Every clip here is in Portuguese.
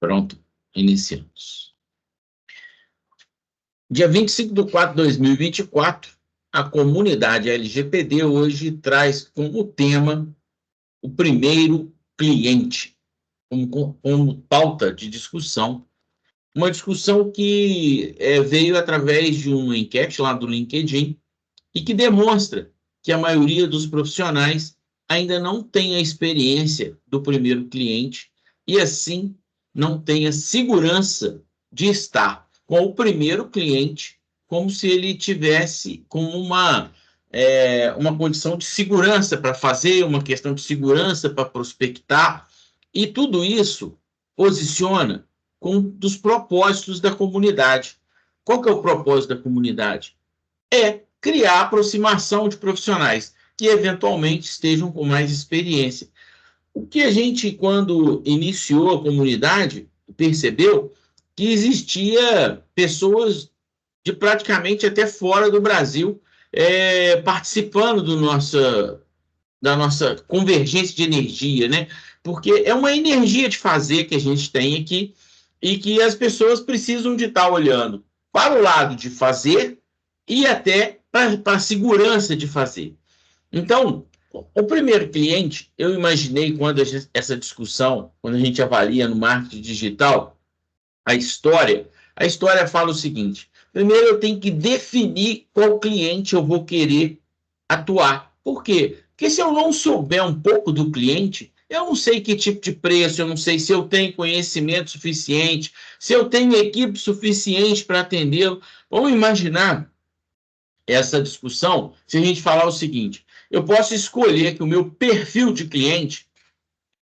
Pronto, iniciamos. Dia 25/4/2024, a comunidade LGPD hoje traz como tema o primeiro cliente, como pauta de discussão. Uma discussão que veio através de uma enquete lá do LinkedIn e que demonstra que a maioria dos profissionais ainda não tem a experiência do primeiro cliente e, assim, não tem a segurança de estar com o primeiro cliente como se ele tivesse como uma condição de segurança para fazer, uma questão de segurança para prospectar, e tudo isso posiciona com um dos propósitos da comunidade. Qual que é o propósito da comunidade? É criar aproximação de profissionais que eventualmente estejam com mais experiência. O que a gente, quando iniciou a comunidade, percebeu que existia pessoas de praticamente até fora do Brasil participando da nossa convergência de energia, né? Porque é uma energia de fazer que a gente tem aqui e que as pessoas precisam de estar olhando para o lado de fazer e até para a segurança de fazer. Então, o primeiro cliente, eu imaginei quando essa discussão, quando a gente avalia no marketing digital, a história fala o seguinte: primeiro eu tenho que definir qual cliente eu vou querer atuar. Por quê? Porque se eu não souber um pouco do cliente, eu não sei que tipo de preço, eu não sei se eu tenho conhecimento suficiente, se eu tenho equipe suficiente para atendê-lo. Vamos imaginar essa discussão se a gente falar o seguinte: eu posso escolher que o meu perfil de cliente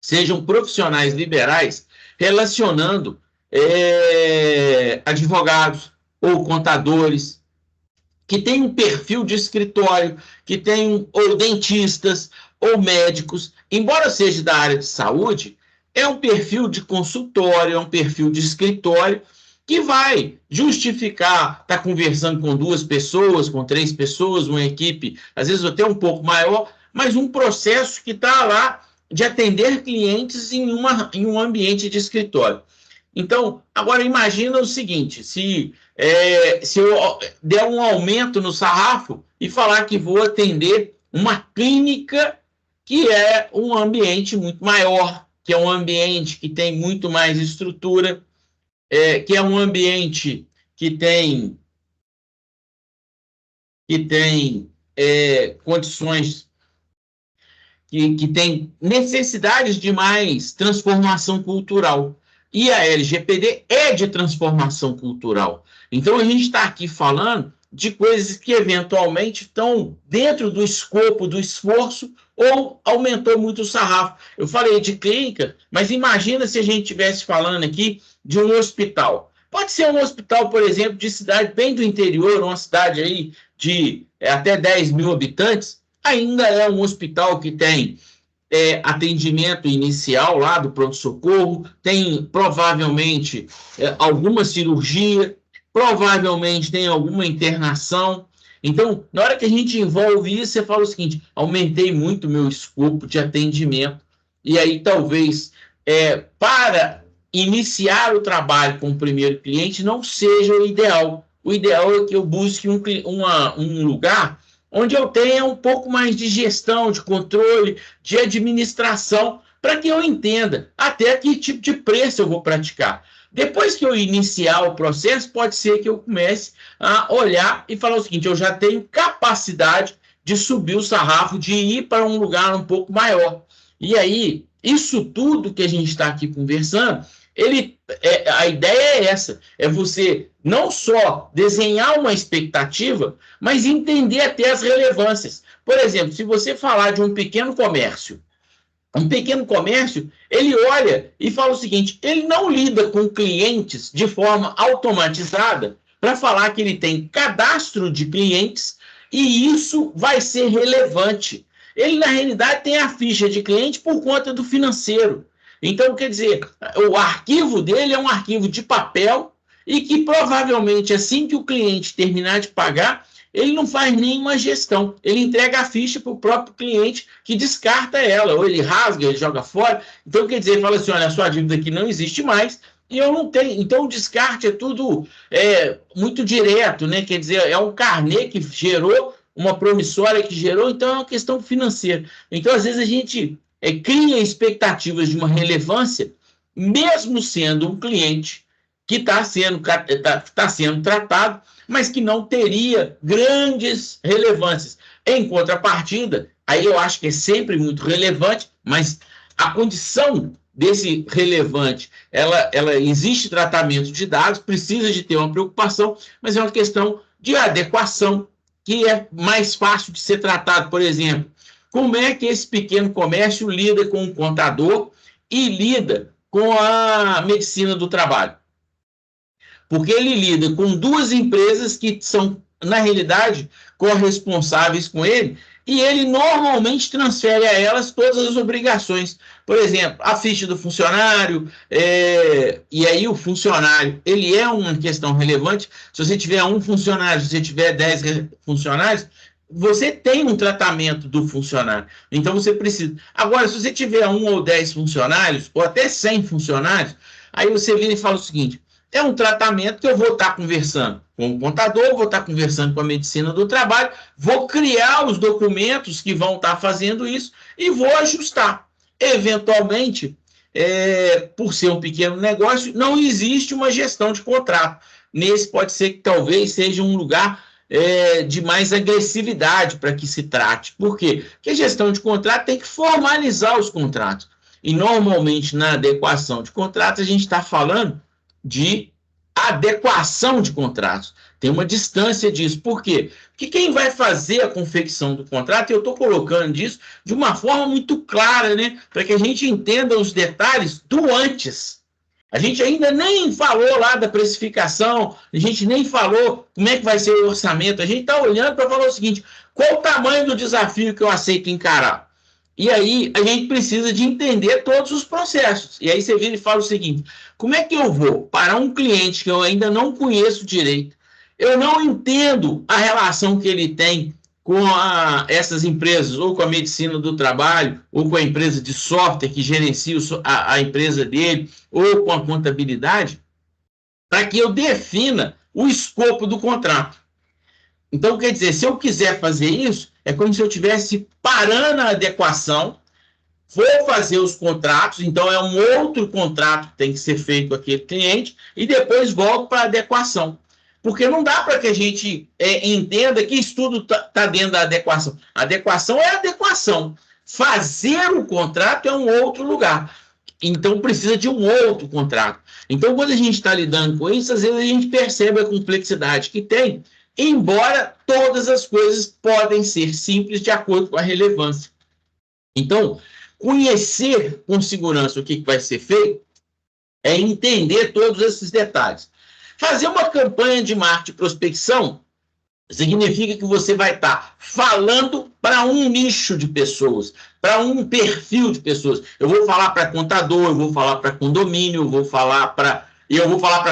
sejam profissionais liberais relacionando advogados ou contadores que têm um perfil de escritório, que têm ou dentistas ou médicos, embora seja da área de saúde, é um perfil de consultório, é um perfil de escritório que vai justificar estar conversando com 2 pessoas, com 3 pessoas, uma equipe, às vezes até um pouco maior, mas um processo que está lá de atender clientes em um ambiente de escritório. Então, agora imagina o seguinte: se eu der um aumento no sarrafo e falar que vou atender uma clínica que é um ambiente muito maior, que é um ambiente que tem muito mais estrutura, que é um ambiente que tem condições, que tem necessidades de mais transformação cultural. E a LGPD é de transformação cultural. Então, a gente está aqui falando de coisas que eventualmente estão dentro do escopo do esforço ou aumentou muito o sarrafo. Eu falei de clínica, mas imagina se a gente estivesse falando aqui de um hospital. Pode ser um hospital, por exemplo, de cidade bem do interior, uma cidade aí de até 10 mil habitantes, ainda é um hospital que tem atendimento inicial lá do pronto-socorro, tem provavelmente alguma cirurgia, provavelmente tem alguma internação. Então, na hora que a gente envolve isso, você fala o seguinte: aumentei muito o meu escopo de atendimento, e aí talvez para iniciar o trabalho com o primeiro cliente não seja o ideal. O ideal é que eu busque um lugar onde eu tenha um pouco mais de gestão, de controle, de administração, para que eu entenda até que tipo de preço eu vou praticar. Depois que eu iniciar o processo, pode ser que eu comece a olhar e falar o seguinte: eu já tenho capacidade de subir o sarrafo, de ir para um lugar um pouco maior. E aí, isso tudo que a gente está aqui conversando, a ideia é essa: é você não só desenhar uma expectativa, mas entender até as relevâncias. Por exemplo, se você falar de um pequeno comércio, ele olha e fala o seguinte: ele não lida com clientes de forma automatizada para falar que ele tem cadastro de clientes e isso vai ser relevante. Ele, na realidade, tem a ficha de cliente por conta do financeiro. Então, quer dizer, o arquivo dele é um arquivo de papel e que provavelmente, assim que o cliente terminar de pagar, ele não faz nenhuma gestão. Ele entrega a ficha para o próprio cliente, que descarta ela, ou ele rasga, ele joga fora. Então, quer dizer, ele fala assim: olha, a sua dívida aqui não existe mais, E eu não tenho. Então, o descarte é tudo muito direto, né? Quer dizer, é um carnê que gerou, uma promissória que gerou, então é uma questão financeira. Então, às vezes, a gente cria expectativas de uma relevância, mesmo sendo um cliente que tá sendo tratado, mas que não teria grandes relevâncias. Em contrapartida, aí eu acho que é sempre muito relevante, mas a condição desse relevante, ela existe tratamento de dados, precisa de ter uma preocupação, mas é uma questão de adequação que é mais fácil de ser tratado. Por exemplo, como é que esse pequeno comércio lida com o contador e lida com a medicina do trabalho? Porque ele lida com duas empresas que são, na realidade, corresponsáveis com ele, e ele normalmente transfere a elas todas as obrigações. Por exemplo, a ficha do funcionário, e aí o funcionário, ele é uma questão relevante. Se você tiver um funcionário, se você tiver 10 funcionários, você tem um tratamento do funcionário. Então, você precisa. Agora, se você tiver 1 ou 10 funcionários, ou até 100 funcionários, aí você vira e fala o seguinte: é um tratamento que eu vou estar conversando com o contador, vou estar conversando com a medicina do trabalho, vou criar os documentos que vão estar fazendo isso e vou ajustar. Eventualmente, por ser um pequeno negócio, não existe uma gestão de contrato. Nesse pode ser que talvez seja um lugar de mais agressividade para que se trate. Por quê? Porque a gestão de contrato tem que formalizar os contratos. E normalmente na adequação de contratos a gente está falando de adequação de contratos. Tem uma distância disso. Por quê? Porque quem vai fazer a confecção do contrato, e eu estou colocando isso de uma forma muito clara, né? Para que a gente entenda os detalhes do antes. A gente ainda nem falou lá da precificação, a gente nem falou como é que vai ser o orçamento. A gente está olhando para falar o seguinte: qual o tamanho do desafio que eu aceito encarar? E aí a gente precisa de entender todos os processos. E aí você vira e fala o seguinte: como é que eu vou para um cliente que eu ainda não conheço direito, eu não entendo a relação que ele tem com essas empresas, ou com a medicina do trabalho, ou com a empresa de software que gerencia a empresa dele, ou com a contabilidade, para que eu defina o escopo do contrato. Então, quer dizer, se eu quiser fazer isso, é como se eu estivesse parando a adequação, vou fazer os contratos, então é um outro contrato que tem que ser feito com aquele cliente, e depois volto para a adequação. Porque não dá para que a gente entenda que isso tudo está dentro da adequação. A adequação é a adequação. Fazer o contrato é um outro lugar. Então, precisa de um outro contrato. Então, quando a gente está lidando com isso, às vezes a gente percebe a complexidade que tem, embora todas as coisas podem ser simples de acordo com a relevância. Então, conhecer com segurança o que vai ser feito é entender todos esses detalhes. Fazer uma campanha de marketing e prospecção significa que você vai estar falando para um nicho de pessoas, para um perfil de pessoas. Eu vou falar para contador, eu vou falar para condomínio, eu vou falar para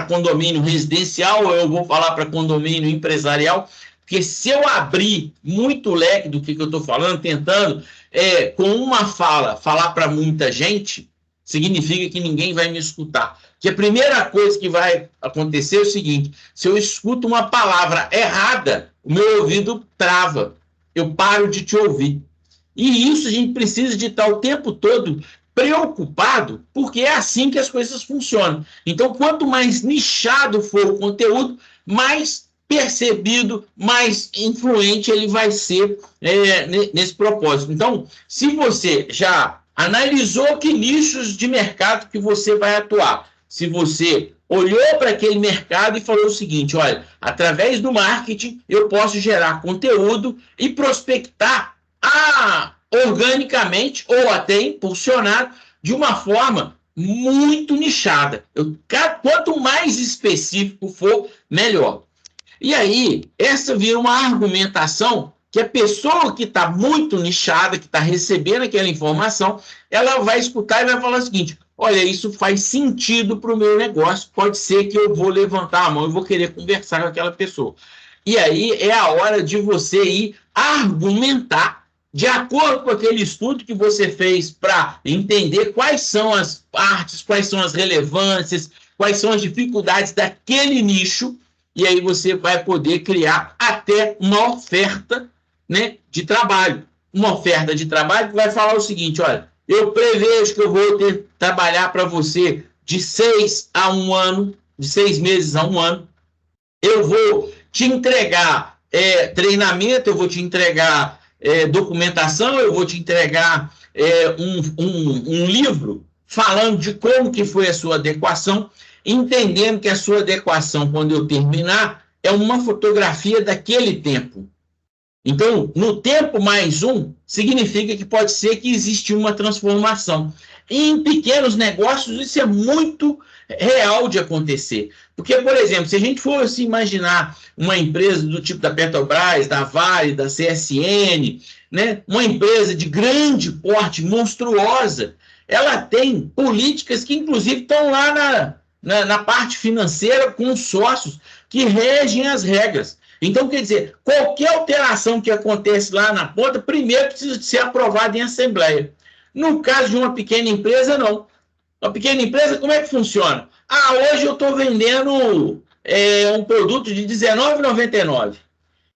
condomínio residencial, eu vou falar para condomínio empresarial, porque se eu abrir muito o leque do que eu estou falando, tentando, com uma falar para muita gente, significa que ninguém vai me escutar. Que a primeira coisa que vai acontecer é o seguinte: se eu escuto uma palavra errada, o meu ouvido trava, eu paro de te ouvir. E isso a gente precisa de estar o tempo todo preocupado, porque é assim que as coisas funcionam. Então, quanto mais nichado for o conteúdo, mais percebido, mais influente ele vai ser nesse propósito. Então, se você já analisou que nichos de mercado que você vai atuar, se você olhou para aquele mercado e falou o seguinte: olha, através do marketing eu posso gerar conteúdo e prospectar organicamente ou até impulsionado de uma forma muito nichada. Quanto mais específico for, melhor. E aí, essa vira uma argumentação que a pessoa que está muito nichada, que está recebendo aquela informação, ela vai escutar e vai falar o seguinte: olha, isso faz sentido para o meu negócio, pode ser que eu vou levantar a mão e vou querer conversar com aquela pessoa. E aí é a hora de você ir argumentar de acordo com aquele estudo que você fez para entender quais são as partes, quais são as relevâncias, quais são as dificuldades daquele nicho, e aí você vai poder criar até uma oferta, né, de trabalho. Uma oferta de trabalho que vai falar o seguinte: olha, eu prevejo que eu vou trabalhar para você de 6 a 1 ano, de 6 meses a 1 ano. Eu vou te entregar treinamento, eu vou te entregar documentação, eu vou te entregar um livro falando de como que foi a sua adequação, entendendo que a sua adequação, quando eu terminar, é uma fotografia daquele tempo. Então, no tempo mais um, significa que pode ser que existe uma transformação. E em pequenos negócios, isso é muito real de acontecer. Porque, por exemplo, se a gente fosse imaginar uma empresa do tipo da Petrobras, da Vale, da CSN, né, uma empresa de grande porte, monstruosa, ela tem políticas que, inclusive, estão lá na parte financeira com os sócios que regem as regras. Então, quer dizer, qualquer alteração que acontece lá na ponta, primeiro precisa ser aprovada em assembleia. No caso de uma pequena empresa, não. Uma pequena empresa, como é que funciona? Ah, hoje eu estou vendendo um produto de R$19,99.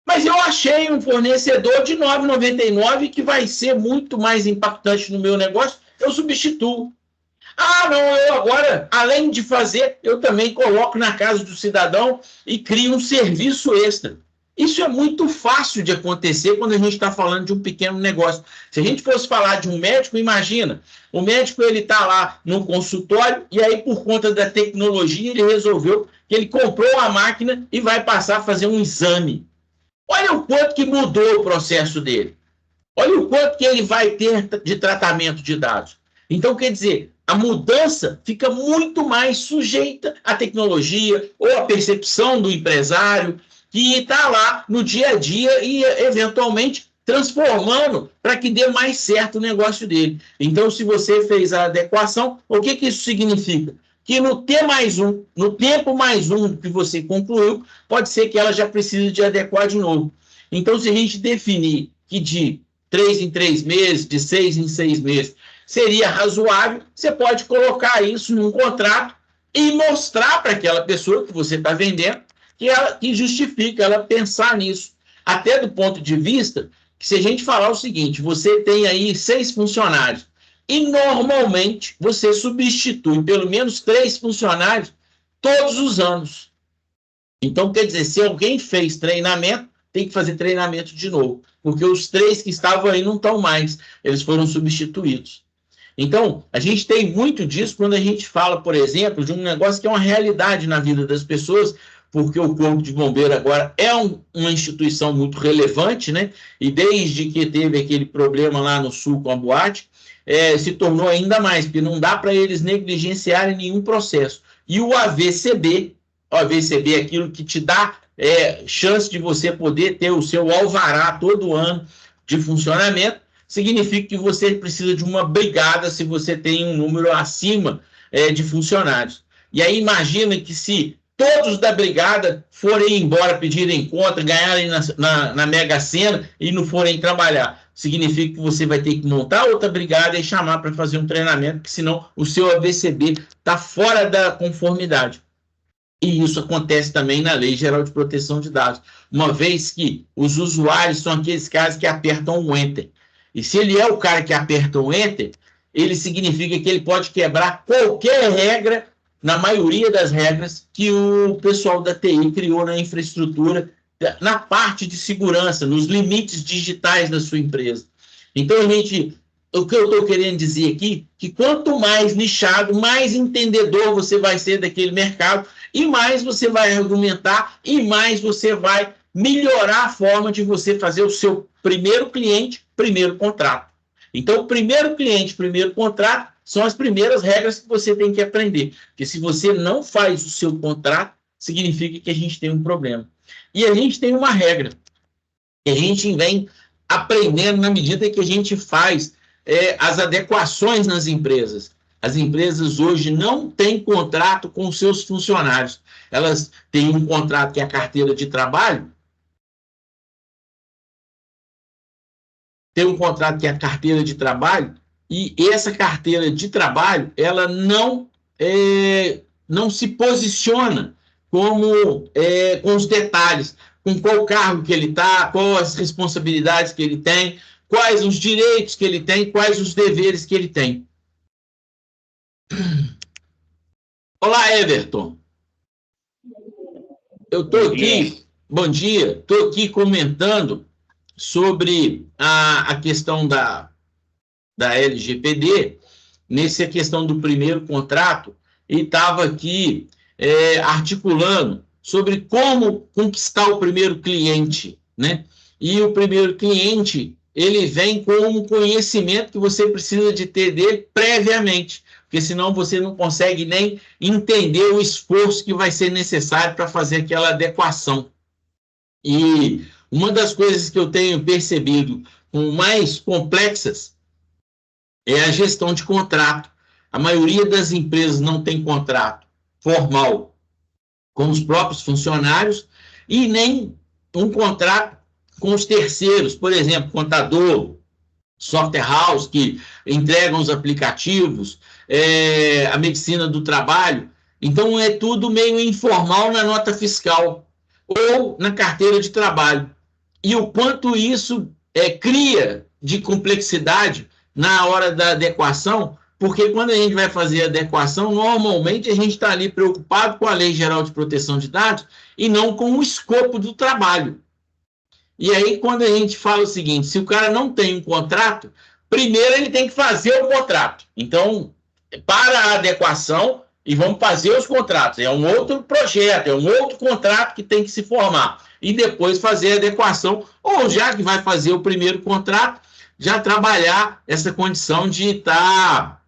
Mas eu achei um fornecedor de R$9,99 que vai ser muito mais impactante no meu negócio, eu substituo. Ah, não, eu agora, além de fazer, eu também coloco na casa do cidadão e crio um serviço extra. Isso é muito fácil de acontecer quando a gente está falando de um pequeno negócio. Se a gente fosse falar de um médico, imagina, o médico ele está lá no consultório e aí, por conta da tecnologia, ele resolveu que ele comprou a máquina e vai passar a fazer um exame. Olha o quanto que mudou o processo dele. Olha o quanto que ele vai ter de tratamento de dados. Então, quer dizer, a mudança fica muito mais sujeita à tecnologia ou à percepção do empresário que está lá no dia a dia e, eventualmente, transformando para que dê mais certo o negócio dele. Então, se você fez a adequação, o que isso significa? Que no tempo mais um que você concluiu, pode ser que ela já precise de adequar de novo. Então, se a gente definir que de 3 em 3 meses, de 6 em 6 meses, seria razoável, você pode colocar isso num contrato e mostrar para aquela pessoa que você está vendendo que justifica ela pensar nisso. Até do ponto de vista que, se a gente falar o seguinte, você tem aí 6 funcionários e normalmente você substitui pelo menos 3 funcionários todos os anos. Então, quer dizer, se alguém fez treinamento, tem que fazer treinamento de novo, porque os 3 que estavam aí não estão mais, eles foram substituídos. Então, a gente tem muito disso quando a gente fala, por exemplo, de um negócio que é uma realidade na vida das pessoas, porque o Corpo de Bombeiro agora é uma instituição muito relevante, né? E desde que teve aquele problema lá no Sul com a boate, se tornou ainda mais, porque não dá para eles negligenciarem nenhum processo. E o AVCB é aquilo que te dá chance de você poder ter o seu alvará todo ano de funcionamento, significa que você precisa de uma brigada se você tem um número acima de funcionários. E aí imagina que se todos da brigada forem embora, pedirem conta, ganharem na Mega Sena e não forem trabalhar, significa que você vai ter que montar outra brigada e chamar para fazer um treinamento, porque senão o seu AVCB está fora da conformidade. E isso acontece também na Lei Geral de Proteção de Dados, uma vez que os usuários são aqueles caras que apertam o Enter. E se ele é o cara que aperta o Enter, ele significa que ele pode quebrar qualquer regra, na maioria das regras, que o pessoal da TI criou na infraestrutura, na parte de segurança, nos limites digitais da sua empresa. Então, o que eu estou querendo dizer aqui, que quanto mais nichado, mais entendedor você vai ser daquele mercado, e mais você vai argumentar, e mais você vai melhorar a forma de você fazer o seu primeiro cliente, primeiro contrato. Então, o primeiro cliente, primeiro contrato, são as primeiras regras que você tem que aprender. Porque se você não faz o seu contrato, significa que a gente tem um problema. E a gente tem uma regra, que a gente vem aprendendo na medida que a gente faz as adequações nas empresas. As empresas hoje não têm contrato com os seus funcionários. Elas têm um contrato que é a carteira de trabalho, e essa carteira de trabalho, ela não não se posiciona com os detalhes, com qual cargo que ele está, quais as responsabilidades que ele tem, quais os direitos que ele tem, quais os deveres que ele tem. Olá, Everton. Eu estou aqui, bom dia, estou aqui comentando sobre a questão da LGPD, nessa questão do primeiro contrato, e estava aqui articulando sobre como conquistar o primeiro cliente, né? E o primeiro cliente, ele vem com um conhecimento que você precisa de ter dele previamente, porque senão você não consegue nem entender o esforço que vai ser necessário para fazer aquela adequação. E uma das coisas que eu tenho percebido com mais complexas é a gestão de contrato. A maioria das empresas não tem contrato formal com os próprios funcionários e nem um contrato com os terceiros, por exemplo, contador, software house que entregam os aplicativos, a medicina do trabalho. Então é tudo meio informal na nota fiscal ou na carteira de trabalho. E o quanto isso cria de complexidade na hora da adequação, porque quando a gente vai fazer a adequação, normalmente a gente está ali preocupado com a Lei Geral de Proteção de Dados e não com o escopo do trabalho. E aí, quando a gente fala o seguinte, se o cara não tem um contrato, primeiro ele tem que fazer o contrato. Então, para a adequação, e vamos fazer os contratos. É um outro projeto, é um outro contrato que tem que se formar. E depois fazer a adequação, ou já que vai fazer o primeiro contrato, já trabalhar essa condição de estar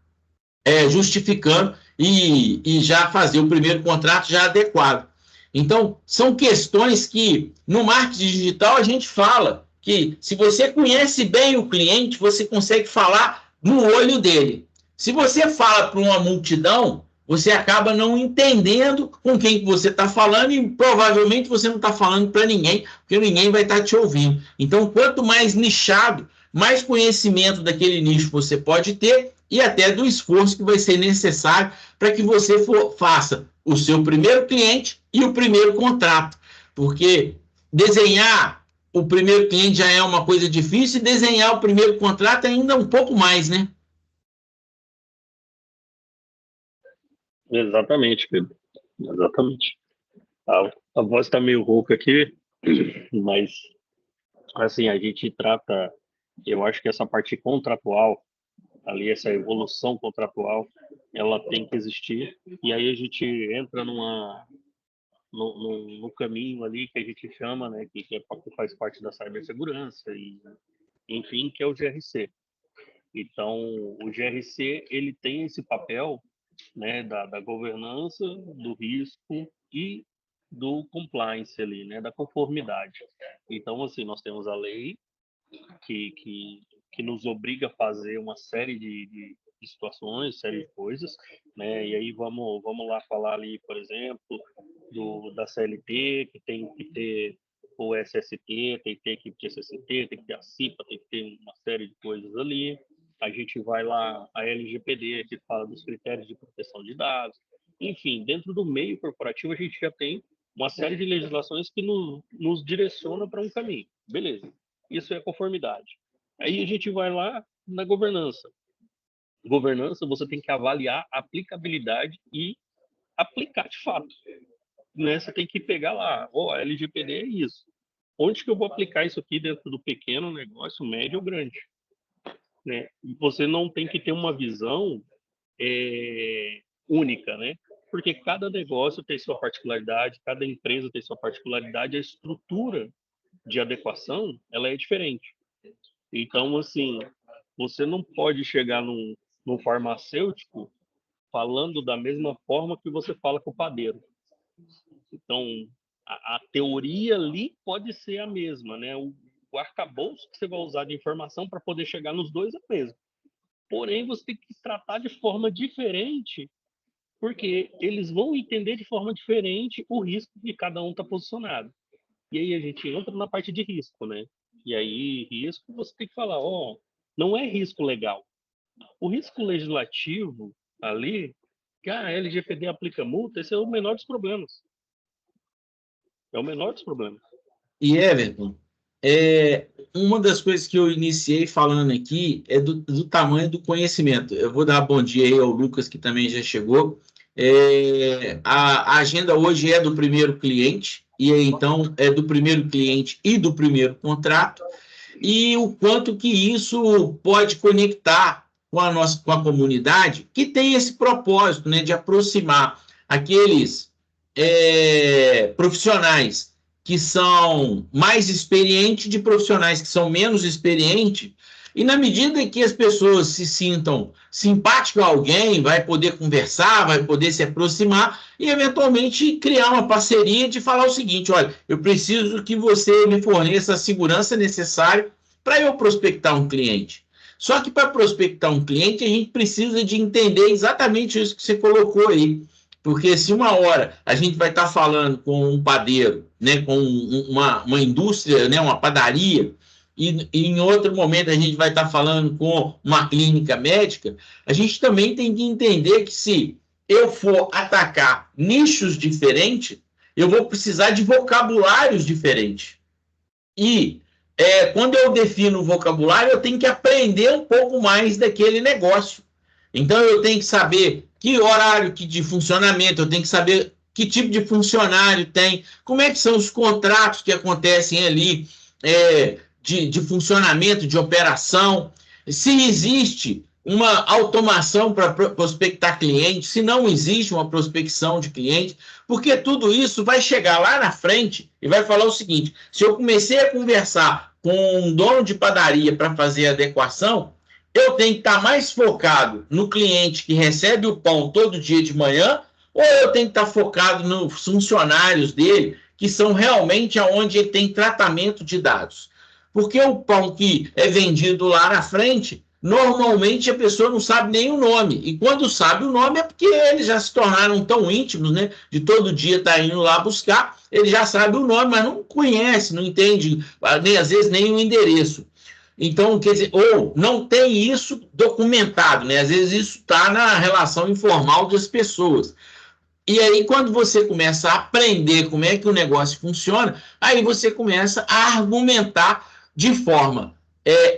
justificando e já fazer o primeiro contrato já adequado. Então, são questões que no marketing digital a gente fala que se você conhece bem o cliente, você consegue falar no olho dele. Se você fala para uma multidão, você acaba não entendendo com quem que você está falando e provavelmente você não está falando para ninguém, porque ninguém vai estar te ouvindo. Então, quanto mais nichado, mais conhecimento daquele nicho você pode ter e até do esforço que vai ser necessário para que você faça o seu primeiro cliente e o primeiro contrato. Porque desenhar o primeiro cliente já é uma coisa difícil e desenhar o primeiro contrato ainda um pouco mais, né? Exatamente, Pedro. Exatamente. A voz está meio rouca aqui, mas assim, a gente trata, eu acho que essa parte contratual, ali essa evolução contratual, ela tem que existir, e aí a gente entra no caminho ali que a gente chama, né, que faz parte da cibersegurança, e enfim, que é o GRC. Então, o GRC, ele tem esse papel, né, da governança, do risco e do compliance ali, né, da conformidade. Então, assim, nós temos a lei que, que, que nos obriga a fazer uma série de situações, série de coisas, né, e aí vamos lá falar ali, por exemplo, da CLT, que tem que ter o SST, tem que ter equipe de SST, tem que ter a CIPA, tem que ter uma série de coisas ali. A gente vai lá, a LGPD, que fala dos critérios de proteção de dados. Enfim, dentro do meio corporativo, a gente já tem uma série de legislações que nos direciona para um caminho. Beleza, isso é conformidade. Aí a gente vai lá na governança. Governança, você tem que avaliar a aplicabilidade e aplicar de fato, né? Você tem que pegar lá, a LGPD é isso. Onde que eu vou aplicar isso aqui dentro do pequeno negócio, médio ou grande? Né? Você não tem que ter uma visão única, né? Porque cada negócio tem sua particularidade, cada empresa tem sua particularidade, a estrutura de adequação ela é diferente. Então, assim, você não pode chegar num farmacêutico falando da mesma forma que você fala com o padeiro. Então, a teoria ali pode ser a mesma, né? O arcabouço que você vai usar de informação para poder chegar nos dois é o mesmo. Porém, você tem que tratar de forma diferente, porque eles vão entender de forma diferente o risco que cada um está posicionado. E aí a gente entra na parte de risco, né? E aí, risco, você tem que falar, não é risco legal. O risco legislativo ali que a LGPD aplica multa, esse é o menor dos problemas. É o menor dos problemas. E, Everton, uma das coisas que eu iniciei falando aqui é do tamanho do conhecimento. Eu vou dar bom dia aí ao Lucas, que também já chegou. A agenda hoje é do primeiro cliente, e então é do primeiro cliente e do primeiro contrato, e o quanto que isso pode conectar com a comunidade, que tem esse propósito, né, de aproximar aqueles profissionais que são mais experientes de profissionais que são menos experientes, e na medida que as pessoas se sintam simpáticas a alguém, vai poder conversar, vai poder se aproximar e, eventualmente, criar uma parceria de falar o seguinte: olha, eu preciso que você me forneça a segurança necessária para eu prospectar um cliente. Só que para prospectar um cliente, a gente precisa de entender exatamente isso que você colocou aí. Porque se uma hora a gente vai estar falando com um padeiro, né, com uma indústria, né, uma padaria, e em outro momento a gente vai estar falando com uma clínica médica, a gente também tem que entender que se eu for atacar nichos diferentes, eu vou precisar de vocabulários diferentes. E quando eu defino o vocabulário, eu tenho que aprender um pouco mais daquele negócio. Então, eu tenho que saber que horário de funcionamento, eu tenho que saber que tipo de funcionário tem, como é que são os contratos que acontecem ali, de funcionamento, de operação, se existe uma automação para prospectar cliente, se não existe uma prospecção de cliente, porque tudo isso vai chegar lá na frente e vai falar o seguinte: se eu comecei a conversar com um dono de padaria para fazer a adequação, eu tenho que estar mais focado no cliente que recebe o pão todo dia de manhã, ou eu tenho que estar focado nos funcionários dele, que são realmente onde ele tem tratamento de dados. Porque o pão que é vendido lá na frente, normalmente a pessoa não sabe nem o nome. E quando sabe o nome é porque eles já se tornaram tão íntimos, né? De todo dia estar indo lá buscar, ele já sabe o nome, mas não conhece, não entende, nem às vezes nem o endereço. Então, quer dizer, ou não tem isso documentado, né? Às vezes isso está na relação informal das pessoas. E aí, quando você começa a aprender como é que o negócio funciona, aí você começa a argumentar de forma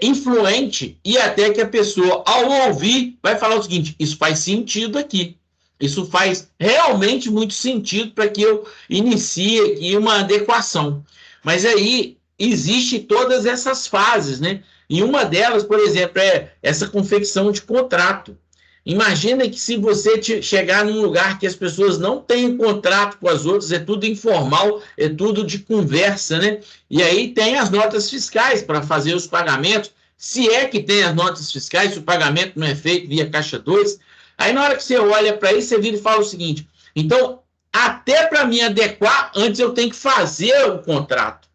influente, e até que a pessoa, ao ouvir, vai falar o seguinte: isso faz sentido aqui. Isso faz realmente muito sentido para que eu inicie aqui uma adequação. Mas aí existe todas essas fases, né? E uma delas, por exemplo, é essa confecção de contrato. Imagina que se você chegar num lugar que as pessoas não têm contrato com as outras, é tudo informal, é tudo de conversa, né? E aí tem as notas fiscais para fazer os pagamentos, se é que tem as notas fiscais, se o pagamento não é feito via Caixa 2. Aí na hora que você olha para isso, você vira e fala o seguinte: então, até para me adequar, antes eu tenho que fazer o contrato.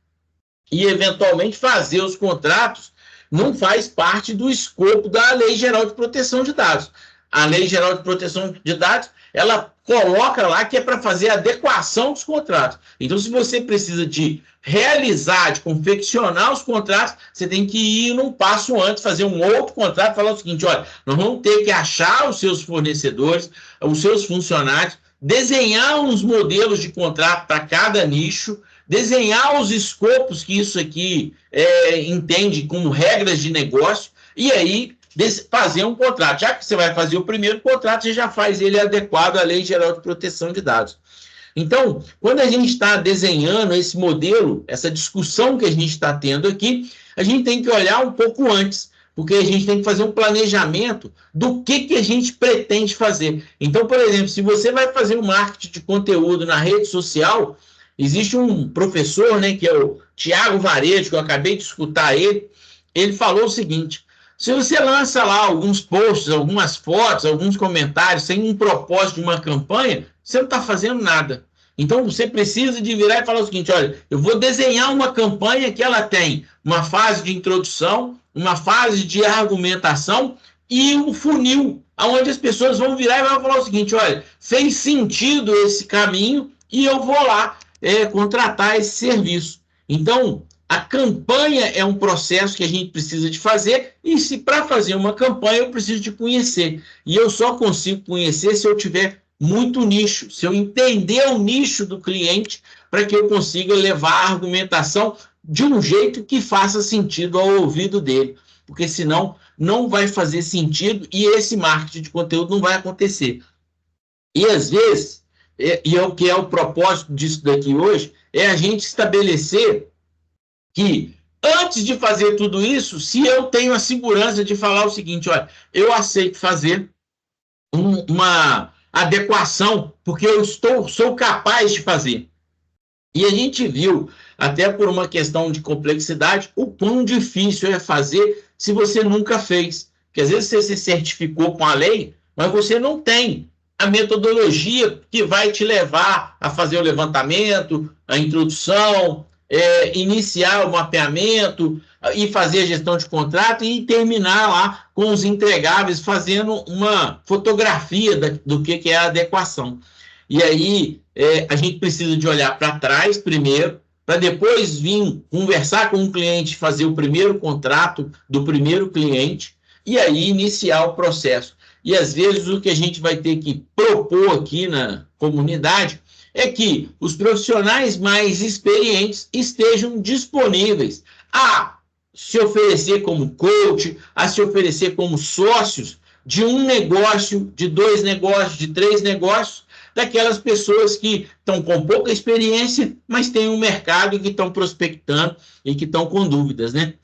E, eventualmente, fazer os contratos não faz parte do escopo da Lei Geral de Proteção de Dados. A Lei Geral de Proteção de Dados, ela coloca lá que é para fazer a adequação dos contratos. Então, se você precisa de realizar, de confeccionar os contratos, você tem que ir num passo antes, fazer um outro contrato, falar o seguinte: olha, nós vamos ter que achar os seus fornecedores, os seus funcionários, desenhar uns modelos de contrato para cada nicho, desenhar os escopos que isso aqui entende como regras de negócio, e aí fazer um contrato. Já que você vai fazer o primeiro contrato, você já faz ele adequado à Lei Geral de Proteção de Dados. Então, quando a gente está desenhando esse modelo, essa discussão que a gente está tendo aqui, a gente tem que olhar um pouco antes, porque a gente tem que fazer um planejamento do que a gente pretende fazer. Então, por exemplo, se você vai fazer um marketing de conteúdo na rede social, existe um professor, né, que é o Tiago Varejo, que eu acabei de escutar ele falou o seguinte: se você lança lá alguns posts, algumas fotos, alguns comentários, sem um propósito de uma campanha, você não está fazendo nada. Então, você precisa de virar e falar o seguinte: olha, eu vou desenhar uma campanha que ela tem uma fase de introdução, uma fase de argumentação e um funil, onde as pessoas vão virar e vão falar o seguinte: olha, fez sentido esse caminho e eu vou lá contratar esse serviço. Então, a campanha é um processo que a gente precisa de fazer, e se para fazer uma campanha eu preciso de conhecer. E eu só consigo conhecer se eu tiver muito nicho, se eu entender o nicho do cliente, para que eu consiga levar a argumentação de um jeito que faça sentido ao ouvido dele, porque senão não vai fazer sentido e esse marketing de conteúdo não vai acontecer. E às vezes, e é o que é o propósito disso daqui hoje, é a gente estabelecer que antes de fazer tudo isso, se eu tenho a segurança de falar o seguinte, olha, eu aceito fazer uma adequação, porque eu sou capaz de fazer. E a gente viu, até por uma questão de complexidade, o quão difícil é fazer se você nunca fez. Porque às vezes você se certificou com a lei, mas você não tem a metodologia que vai te levar a fazer o levantamento, a introdução, iniciar o mapeamento e fazer a gestão de contrato e terminar lá com os entregáveis, fazendo uma fotografia do que é a adequação. E aí a gente precisa de olhar para trás primeiro, para depois vir conversar com o cliente, fazer o primeiro contrato do primeiro cliente e aí iniciar o processo. E às vezes o que a gente vai ter que propor aqui na comunidade é que os profissionais mais experientes estejam disponíveis a se oferecer como coach, a se oferecer como sócios de um negócio, de 2 negócios, de 3 negócios, daquelas pessoas que estão com pouca experiência, mas têm um mercado e que estão prospectando e que estão com dúvidas, né?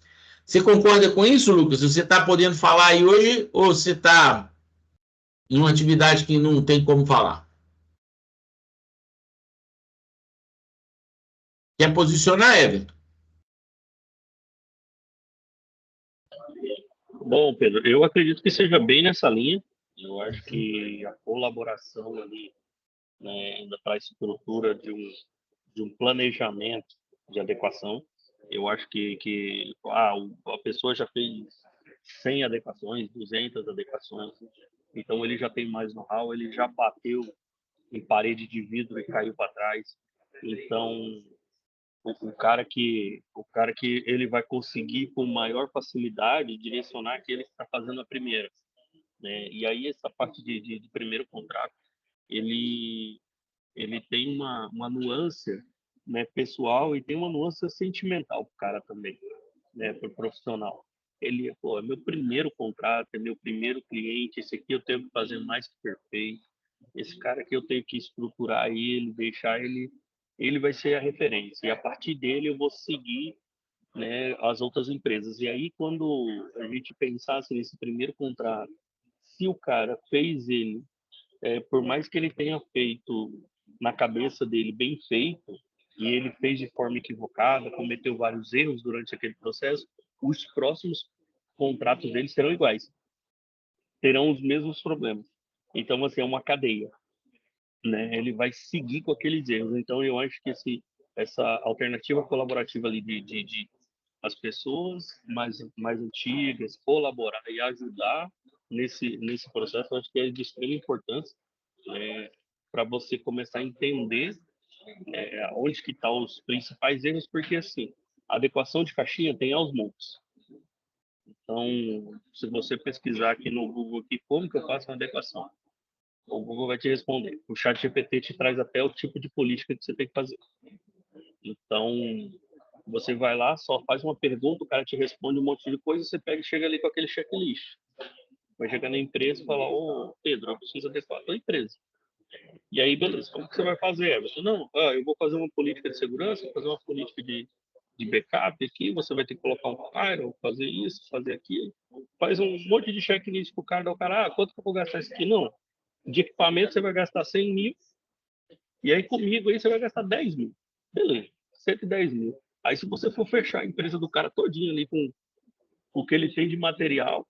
Você concorda com isso, Lucas? Você está podendo falar aí hoje ou você está em uma atividade que não tem como falar? Quer posicionar, Everton? Bom, Pedro, eu acredito que seja bem nessa linha. Eu acho que a colaboração ali, né, ainda para a estrutura de um planejamento de adequação. Eu acho que a pessoa já fez 100 adequações, 200 adequações, então ele já tem mais know-how, ele já bateu em parede de vidro e caiu para trás. Então, o cara que ele vai conseguir com maior facilidade direcionar aquele que está fazendo a primeira, né? E aí essa parte de primeiro contrato, ele ele tem uma nuance, né, pessoal e tem uma nuance sentimental pro cara também, né, pro profissional. Ele, pô, é meu primeiro contrato, é meu primeiro cliente, esse aqui eu tenho que fazer mais que perfeito. Esse cara aqui eu tenho que estruturar ele, deixar ele vai ser a referência. E a partir dele eu vou seguir, né, as outras empresas. E aí quando a gente pensasse nesse primeiro contrato, se o cara fez ele por mais que ele tenha feito na cabeça dele bem feito, e ele fez de forma equivocada, cometeu vários erros durante aquele processo, os próximos contratos dele serão iguais, terão os mesmos problemas. Então, assim, é uma cadeia, né? Ele vai seguir com aqueles erros. Então, eu acho que essa alternativa colaborativa ali de as pessoas mais antigas colaborar e ajudar nesse processo, eu acho que é de extrema importância, para você começar a entender onde que estão os principais erros, porque assim, a adequação de caixinha tem aos montes. Então, se você pesquisar aqui no Google aqui, como que eu faço uma adequação, o Google vai te responder. O chat GPT te traz até o tipo de política que você tem que fazer. Então, você vai lá, só faz uma pergunta, o cara te responde um monte de coisa, você pega e chega ali com aquele checklist. Vai chegar na empresa e falar, ô Pedro, eu preciso adequar a tua empresa. E aí, beleza, como que você vai fazer, Everton? Não, eu vou fazer uma política de segurança, vou fazer uma política de backup aqui, você vai ter que colocar um firewall, fazer isso, fazer aquilo. Faz um monte de checklist pro cara, o cara, quanto que eu vou gastar isso aqui? Não, de equipamento você vai gastar 100 mil, e aí comigo aí você vai gastar 10 mil. Beleza, 110 mil. Aí se você for fechar a empresa do cara todinha ali com o que ele tem de material,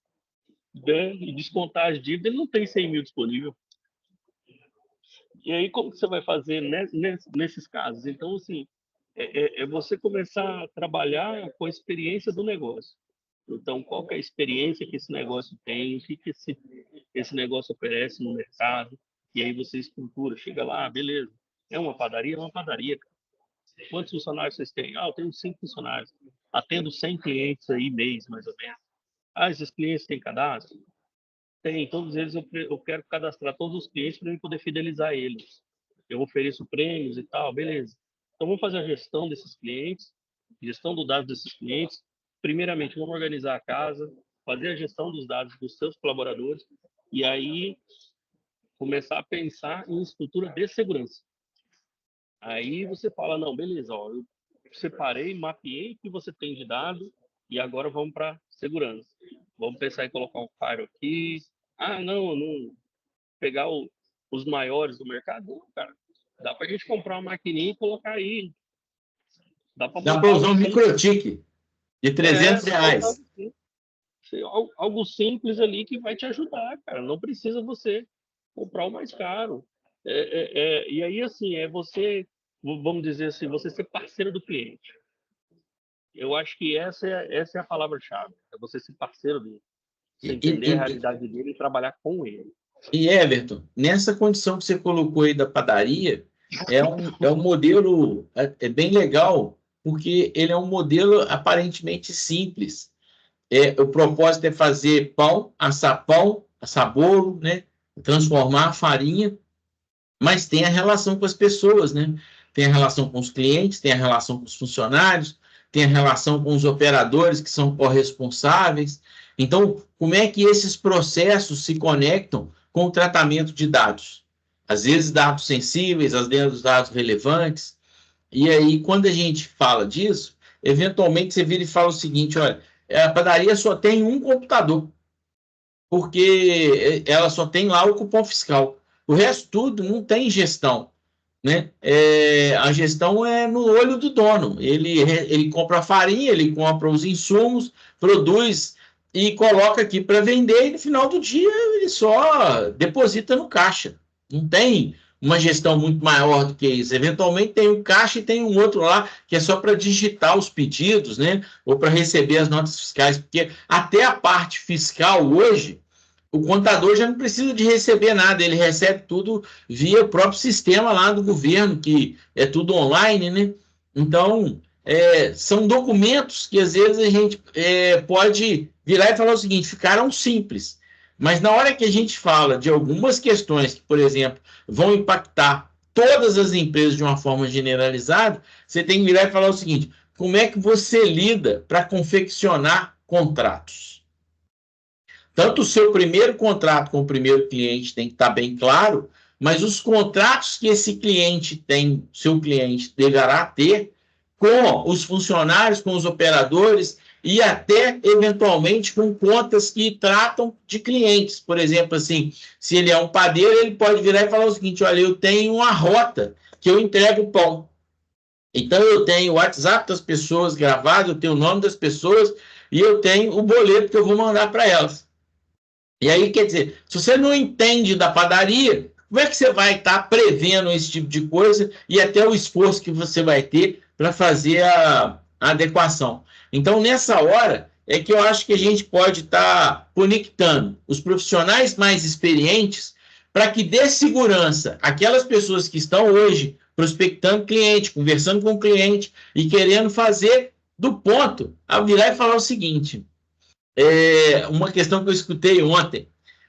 né, e descontar as dívidas, ele não tem 100 mil disponível. E aí, como que você vai fazer nesses casos? Então, assim, é você começar a trabalhar com a experiência do negócio. Então, qual que é a experiência que esse negócio tem, o que, que esse negócio oferece no mercado, e aí você estrutura, chega lá, beleza. É uma padaria? É uma padaria. Quantos funcionários vocês têm? Eu tenho 5 funcionários. Atendo 100 clientes aí mês, mais ou menos. Esses clientes têm cadastro? Tem, todos eles eu quero cadastrar todos os clientes para eu poder fidelizar eles. Eu ofereço prêmios e tal, beleza. Então, vamos fazer a gestão desses clientes, gestão dos dados desses clientes. Primeiramente, vamos organizar a casa, fazer a gestão dos dados dos seus colaboradores e aí começar a pensar em estrutura de segurança. Aí você fala, não, beleza, ó, eu separei, mapeei o que você tem de dado e agora vamos para segurança. Vamos pensar em colocar um firewall aqui. Ah, não pegar os maiores do mercado. Não, cara. Dá para a gente comprar uma maquininha e colocar aí. Dá para usar um microtik de R$300. Algo simples ali que vai te ajudar, cara. Não precisa você comprar o mais caro. E aí, assim, é você, vamos dizer assim, você ser parceiro do cliente. Eu acho que essa é a palavra-chave. É você ser parceiro dele. Você entender a realidade dele e trabalhar com ele. E, Everton, nessa condição que você colocou aí da padaria, é um modelo bem legal, porque ele é um modelo aparentemente simples. O propósito é fazer pão, assar bolo, né? Transformar a farinha, mas tem a relação com as pessoas, né? Tem a relação com os clientes, tem a relação com os funcionários, tem a relação com os operadores que são corresponsáveis. Então, como é que esses processos se conectam com o tratamento de dados? Às vezes dados sensíveis, às vezes dados relevantes. E aí, quando a gente fala disso, eventualmente você vira e fala o seguinte, olha, a padaria só tem um computador, porque ela só tem lá o cupom fiscal. O resto tudo não tem gestão, né? A gestão é no olho do dono. Ele compra a farinha, ele compra os insumos, produz e coloca aqui para vender, e no final do dia ele só deposita no caixa. Não tem uma gestão muito maior do que isso. Eventualmente tem um caixa e tem um outro lá que é só para digitar os pedidos, né? Ou para receber as notas fiscais, porque até a parte fiscal hoje, o contador já não precisa de receber nada, ele recebe tudo via o próprio sistema lá do governo, que é tudo online, né? Então, são documentos que às vezes a gente pode virar e falar o seguinte, ficaram simples, mas na hora que a gente fala de algumas questões que, por exemplo, vão impactar todas as empresas de uma forma generalizada, você tem que virar e falar o seguinte, como é que você lida para confeccionar contratos? Tanto o seu primeiro contrato com o primeiro cliente tem que estar bem claro, mas os contratos que esse cliente tem, seu cliente deverá ter com os funcionários, com os operadores e até, eventualmente, com contas que tratam de clientes. Por exemplo, assim, se ele é um padeiro, ele pode virar e falar o seguinte, olha, eu tenho uma rota que eu entrego o pão. Então, eu tenho o WhatsApp das pessoas gravado, eu tenho o nome das pessoas e eu tenho o boleto que eu vou mandar para elas. E aí, quer dizer, se você não entende da padaria, como é que você vai estar prevendo esse tipo de coisa e até o esforço que você vai ter para fazer a adequação? Então, nessa hora, é que eu acho que a gente pode estar conectando os profissionais mais experientes para que dê segurança àquelas pessoas que estão hoje prospectando cliente, conversando com o cliente e querendo fazer do ponto a virar e falar o seguinte... uma questão que eu escutei ontem,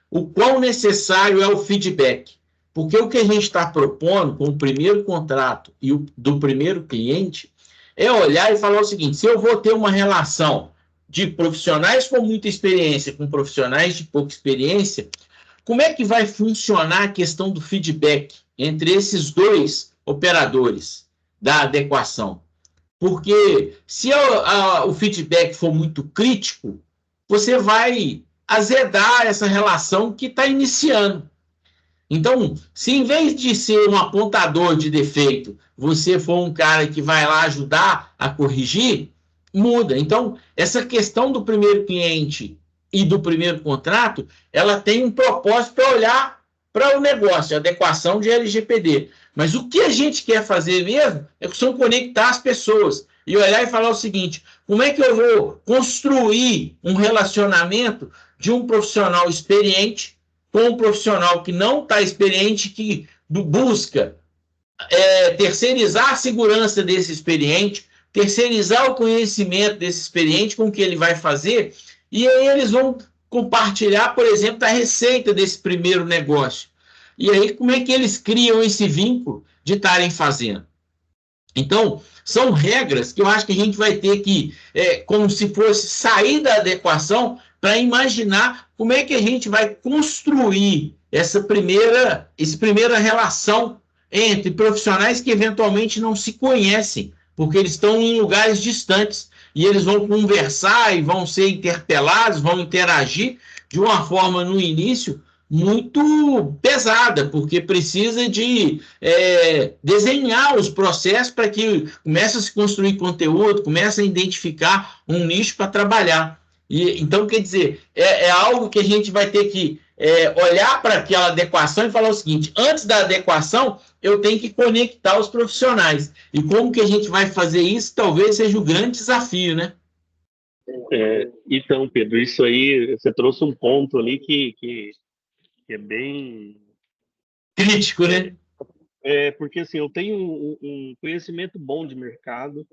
o quão necessário é o feedback, porque o que a gente está propondo com o primeiro contrato e do primeiro cliente é olhar e falar o seguinte, se eu vou ter uma relação de profissionais com muita experiência com profissionais de pouca experiência, como é que vai funcionar a questão do feedback entre esses dois operadores da adequação? Porque se o feedback for muito crítico, você vai azedar essa relação que está iniciando. Então, se em vez de ser um apontador de defeito, você for um cara que vai lá ajudar a corrigir, muda. Então, essa questão do primeiro cliente e do primeiro contrato, ela tem um propósito para olhar para o negócio, a adequação de LGPD. Mas o que a gente quer fazer mesmo são conectar as pessoas e olhar e falar o seguinte, como é que eu vou construir um relacionamento de um profissional experiente com um profissional que não está experiente, que busca terceirizar a segurança desse experiente, terceirizar o conhecimento desse experiente com o que ele vai fazer, e aí eles vão compartilhar, por exemplo, a receita desse primeiro negócio. E aí, como é que eles criam esse vínculo de estarem fazendo? Então, são regras que eu acho que a gente vai ter que, como se fosse sair da adequação, para imaginar como é que a gente vai construir essa primeira relação entre profissionais que eventualmente não se conhecem, porque eles estão em lugares distantes e eles vão conversar e vão ser interpelados, vão interagir de uma forma no início muito pesada, porque precisa de desenhar os processos para que comece a se construir conteúdo, comece a identificar um nicho para trabalhar. Então, quer dizer, é algo que a gente vai ter que olhar para aquela adequação e falar o seguinte: antes da adequação, eu tenho que conectar os profissionais. E como que a gente vai fazer isso, talvez seja o grande desafio, né? Então, Pedro, isso aí, você trouxe um ponto ali que é bem crítico, né? Porque assim, eu tenho um conhecimento bom de mercado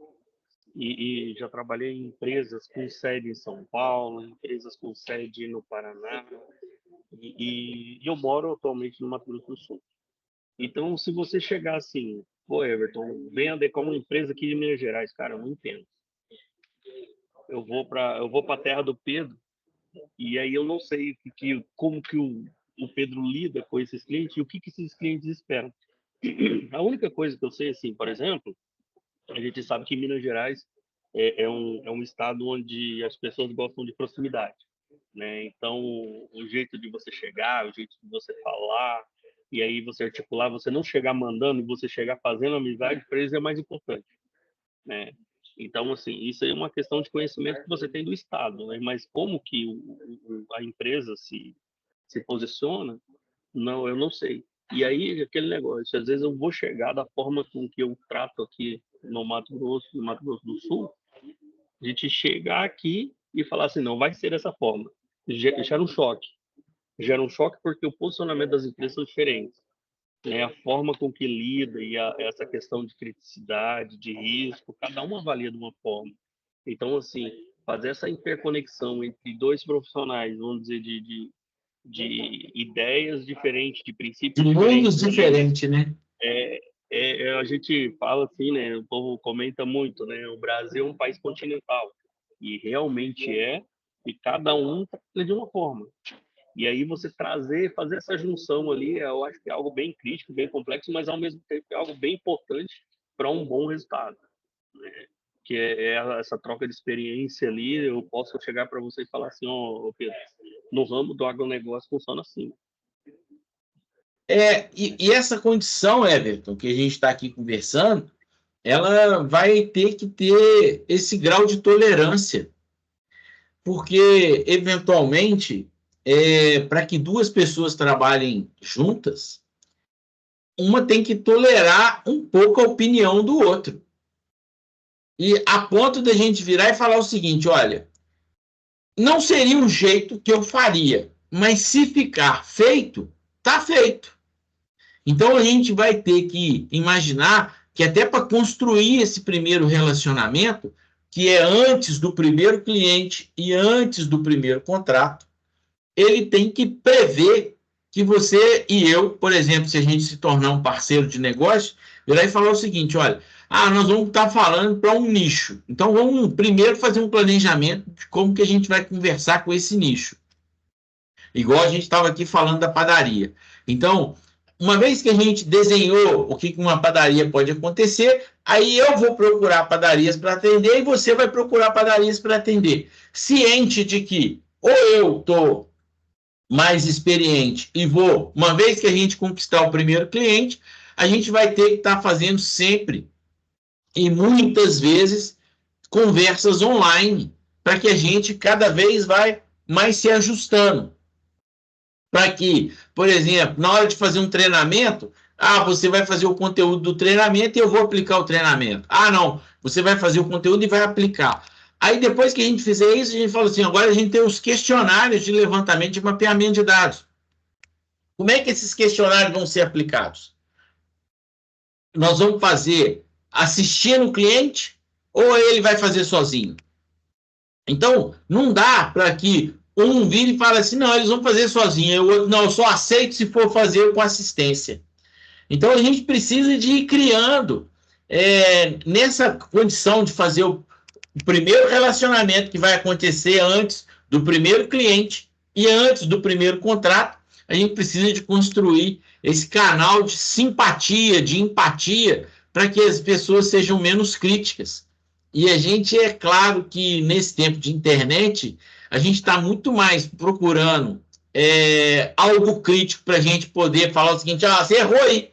e já trabalhei em empresas com sede em São Paulo, empresas com sede no Paraná, e eu moro atualmente no Mato Grosso do Sul. Então, se você chegar assim, pô, Everton, vem adequar uma empresa aqui de Minas Gerais, cara, eu não entendo. Eu vou para a terra do Pedro, e aí eu não sei como que o Pedro lida com esses clientes e o que esses clientes esperam. A única coisa que eu sei, assim, por exemplo, a gente sabe que Minas Gerais é um estado onde as pessoas gostam de proximidade, né? Então, o jeito de você chegar, o jeito de você falar, e aí você articular, você não chegar mandando e você chegar fazendo amizade, para eles é mais importante, né? Então, assim, isso é uma questão de conhecimento que você tem do estado, né? Mas como que a empresa se posiciona, não, eu não sei. E aí, aquele negócio, às vezes eu vou chegar da forma com que eu trato aqui no Mato Grosso do Sul, a gente chegar aqui e falar assim, não, vai ser dessa forma. Gera um choque. Gera um choque porque o posicionamento das empresas são diferentes, né? A forma com que lida e essa questão de criticidade, de risco, cada um avalia de uma forma. Então, assim, fazer essa interconexão entre dois profissionais, vamos dizer, de ideias diferentes, de princípios de mundos diferentes, diferentes, né? a gente fala assim, né? O povo comenta muito, né? O Brasil é um país continental e realmente e cada um trabalha de uma forma. E aí você fazer essa junção ali, eu acho que é algo bem crítico, bem complexo, mas ao mesmo tempo é algo bem importante para um bom resultado, né? Que essa troca de experiência ali, eu posso chegar para você e falar assim, ó, Pedro, no ramo do agronegócio funciona assim. E essa condição, Everton, que a gente está aqui conversando, ela vai ter que ter esse grau de tolerância, porque, eventualmente, para que duas pessoas trabalhem juntas, uma tem que tolerar um pouco a opinião do outro. E a ponto da gente virar e falar o seguinte: olha, não seria um jeito que eu faria, mas se ficar feito, está feito. Então a gente vai ter que imaginar que até para construir esse primeiro relacionamento, que é antes do primeiro cliente e antes do primeiro contrato, ele tem que prever que você e eu, por exemplo, se a gente se tornar um parceiro de negócio, virar e falar o seguinte: olha, nós vamos estar falando para um nicho. Então vamos primeiro fazer um planejamento de como que a gente vai conversar com esse nicho. Igual a gente estava aqui falando da padaria. Então, uma vez que a gente desenhou o que uma padaria pode acontecer, aí eu vou procurar padarias para atender e você vai procurar padarias para atender. Ciente de que ou eu estou mais experiente e vou, uma vez que a gente conquistar o primeiro cliente, a gente vai ter que estar fazendo sempre e muitas vezes conversas online para que a gente cada vez vai mais se ajustando. Para que, por exemplo, na hora de fazer um treinamento, você vai fazer o conteúdo do treinamento e eu vou aplicar o treinamento. Não, você vai fazer o conteúdo e vai aplicar. Aí depois que a gente fizer isso, a gente fala assim, agora a gente tem os questionários de levantamento de mapeamento de dados. Como é que esses questionários vão ser aplicados? Nós vamos fazer assistindo o cliente ou ele vai fazer sozinho? Então, não dá para que Um vira e fala assim, não, eles vão fazer sozinho. Eu, não, eu só aceito se for fazer com assistência. Então, a gente precisa de ir criando nessa condição de fazer o primeiro relacionamento que vai acontecer antes do primeiro cliente e antes do primeiro contrato, a gente precisa de construir esse canal de simpatia, de empatia, para que as pessoas sejam menos críticas. E a gente, é claro que nesse tempo de internet, a gente está muito mais procurando algo crítico para a gente poder falar o seguinte, ah, você errou aí.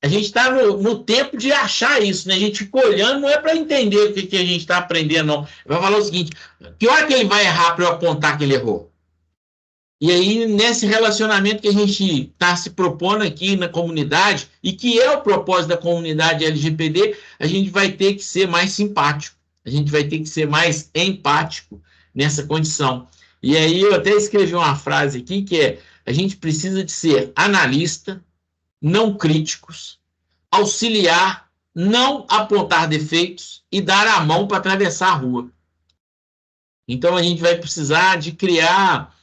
A gente está no tempo de achar isso, né? A gente fica olhando, não é para entender o que a gente está aprendendo, não. Vai falar o seguinte: que hora que ele vai errar para eu apontar que ele errou? E aí, nesse relacionamento que a gente está se propondo aqui na comunidade, e que é o propósito da comunidade LGPD, a gente vai ter que ser mais simpático, a gente vai ter que ser mais empático nessa condição. E aí, eu até escrevi uma frase aqui que é: a gente precisa de ser analista, não críticos, auxiliar, não apontar defeitos e dar a mão para atravessar a rua. Então, a gente vai precisar de criar